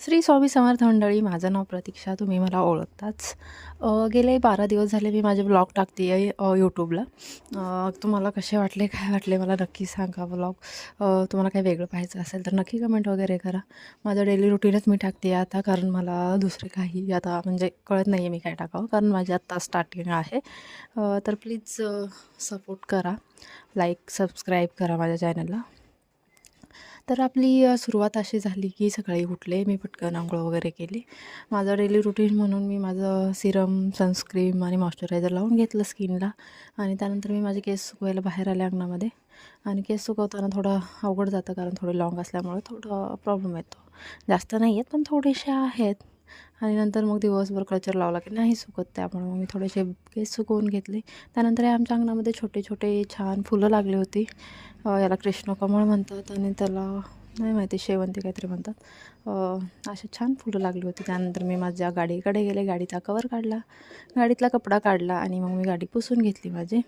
श्री स्वामी समर्थ मंडळी, माझं नाव प्रतीक्षा, तुम्ही मला ओळखताच. गेले 12 दिवस झाले मी माझे ब्लॉग टाकते आहे यूट्यूबला. तुम्हाला कसे वाटले, काय वाटले मला नक्की सांगा ब्लॉग. तुम्हाला काही वेगळं पाहायचं असेल तर नक्की कमेंट वगैरे करा. माझं डेली रुटीनच मी टाकते आहे आता, कारण मला दुसरे काही आता म्हणजे कळत नाही आहे मी काय टाकावं, कारण माझी आत्ता स्टार्टिंग आहे. तर प्लीज सपोर्ट करा, लाईक सबस्क्राईब करा माझ्या चॅनलला. तर आपली सुरुवात अशी झाली की सकाळी उठले, मी पटकन अंघोळ वगैरे केली. माझं डेली रुटीन म्हणून मी माझं सिरम, सनस्क्रीम आणि मॉइश्चरायझर लावून घेतलं स्किनला. आणि त्यानंतर मी माझे केस सुकवायला बाहेर आले अंगणामध्ये. आणि केस सुकवताना थोडं अवघड जातं, कारण थोडे लाँग असल्यामुळे थोडं प्रॉब्लेम येतो. जास्त नाही आहेत पण थोडेसे आहेत. आणि नंतर मग दिवसभर क्लचर लावला की नाही सुकत, त्यामुळे मग मी थोडेसे केस सुकवून घेतले. त्यानंतर हे आमच्या अंगणामध्ये छोटे छोटे छान फुलं लागली होती. याला कृष्णकमळ म्हणतात आणि त्याला नाही माहिती, शेवंती काहीतरी म्हणतात. अशी छान फुलं लागली होती. त्यानंतर मी माझ्या गाडीकडे गेले, गाडीचा कवर काढला, गाडीतला कपडा काढला आणि मग मी गाडी पुसून घेतली माझी.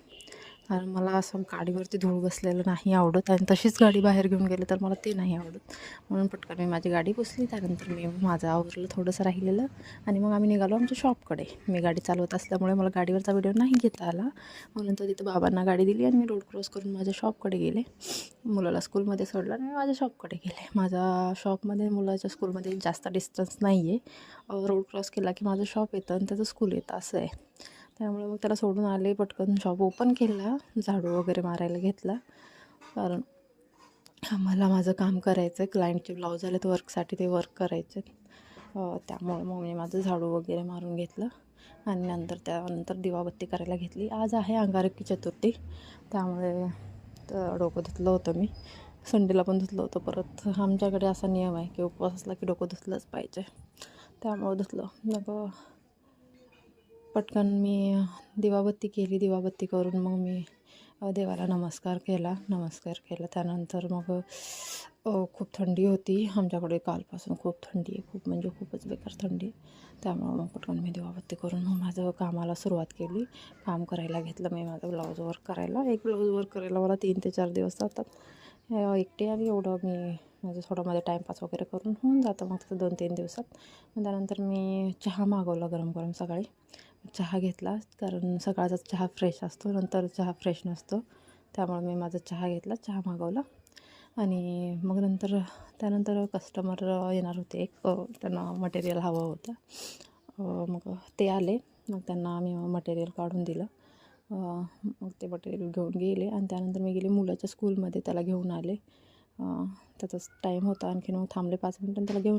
कारण मला असं गाडीवरती धूळ बसलेलं नाही आवडत, आणि तशीच गाडी बाहेर घेऊन गेले तर मला ते नाही आवडत. म्हणून पटकन मी माझी गाडी पुसली. त्यानंतर मी माझं आवरलं थोडंसं राहिलेलं, आणि मग आम्ही निघालो आमच्या शॉपकडे. मी गाडी चालवत असल्यामुळे मला गाडीवरचा व्हिडिओ नाही घेता आला, म्हणून तर तिथं बाबांना गाडी दिली आणि मी रोड क्रॉस करून माझ्या शॉपकडे गेले. मुलाला स्कूलमध्ये सोडलं आणि मी माझ्या शॉपकडे गेले. माझ्या शॉपमध्ये मुलाच्या स्कूलमध्ये जास्त डिस्टन्स नाही आहे. रोड क्रॉस केला की माझं शॉप येतं आणि त्याचं स्कूल येतं, असं आहे. त्यामुळे मग त्याला सोडून आले, पटकन शॉप ओपन केला, झाडू वगैरे मारायला घेतला, कारण मला माझं काम करायचं आहे. क्लायंटचे ब्लाऊज आले तर वर्कसाठी, ते वर्क करायचे. त्यामुळे मग मी माझं झाडू वगैरे मारून घेतलं आणि त्यानंतर दिवाबत्ती करायला घेतली. आज आहे अंगारकी चतुर्थी, त्यामुळे डोकं धुतलं होतं मी. संडेला पण धुतलं होतं. परत आमच्याकडे असा नियम आहे की उपवास असला की डोकं धुतलंच पाहिजे, त्यामुळं धुतलं. मग पटकन मी दिवाबत्ती केली. दिवाबत्ती करून मग मी देवाला नमस्कार केला. त्यानंतर मग खूप थंडी होती आमच्याकडे कालपासून. खूप थंडी आहे, खूप म्हणजे खूपच बेकार थंडी आहे. त्यामुळं मग पटकन मी दिवाबत्ती करून मग माझं कामाला सुरुवात केली. काम करायला घेतलं मी माझं ब्लाऊज वर्क करायला. एक ब्लाऊज वर्क करायला मला 3 ते 4 दिवस जातात एकटे, आणि एवढं मी म्हणजे थोडं माझं टाईमपास वगैरे करून होऊन जातं मग तिथं 2-3 दिवसात. त्यानंतर मी चहा मागवला गरम गरम सकाळी. चहा घेतला, कारण सकाळचा चहा फ्रेश असतो, नंतर चहा फ्रेश नसतो. त्यामुळे मी माझा चहा घेतला, चहा मागवला. आणि मग त्यानंतर कस्टमर येणार होते एक, त्यांना मटेरियल हवं होतं. मग ते आले. मग त्यांना आम्ही मटेरियल काढून दिलं. मग ते मटेरियल घेऊन गेले, आणि त्यानंतर मी गेले मुलाच्या स्कूलमध्ये, त्याला घेऊन आले. त्याचाच टाईम होता, आणखीन मग थांबले 5 मिनिटं त्याला घेऊन